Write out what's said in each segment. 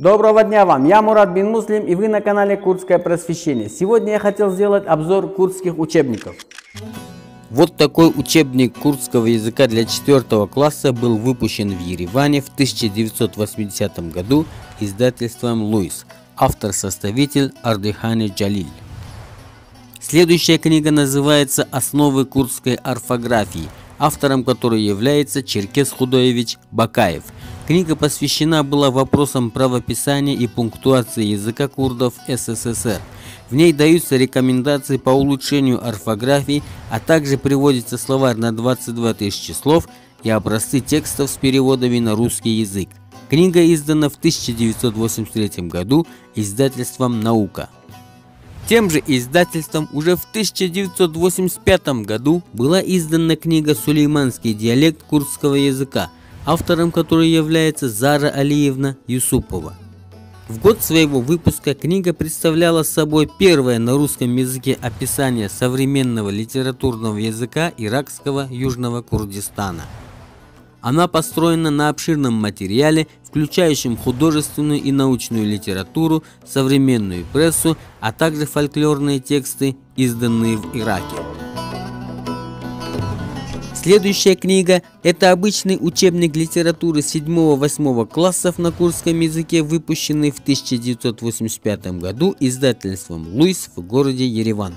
Доброго дня вам, я Мурат бин Муслим и вы на канале Курдское просвещение. Сегодня я хотел сделать обзор курдских учебников. Вот такой учебник курдского языка для 4 класса был выпущен в Ереване в 1980 году издательством Луис. Автор-составитель Ардихани Джалиль. Следующая книга называется «Основы курдской орфографии», автором которой является Черкес Худоевич Бакаев. Книга посвящена была вопросам правописания и пунктуации языка курдов СССР. В ней даются рекомендации по улучшению орфографии, а также приводится словарь на 22 тысячи слов и образцы текстов с переводами на русский язык. Книга издана в 1983 году издательством «Наука». Тем же издательством уже в 1985 году была издана книга «Сулейманский диалект курдского языка», автором которой является Зара Алиевна Юсупова. В год своего выпуска книга представляла собой первое на русском языке описание современного литературного языка иракского Южного Курдистана. Она построена на обширном материале, включающем художественную и научную литературу, современную прессу, а также фольклорные тексты, изданные в Ираке. Следующая книга – это обычный учебник литературы 7-8 классов на курдском языке, выпущенный в 1985 году издательством Луис в городе Ереван.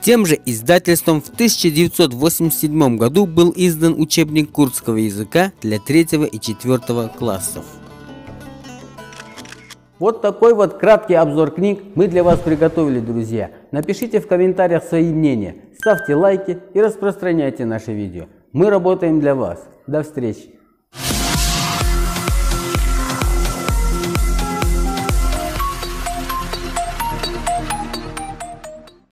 Тем же издательством в 1987 году был издан учебник курдского языка для 3 и 4 классов. Вот такой вот краткий обзор книг мы для вас приготовили, друзья. Напишите в комментариях свои мнения, ставьте лайки и распространяйте наши видео. Мы работаем для вас. До встречи!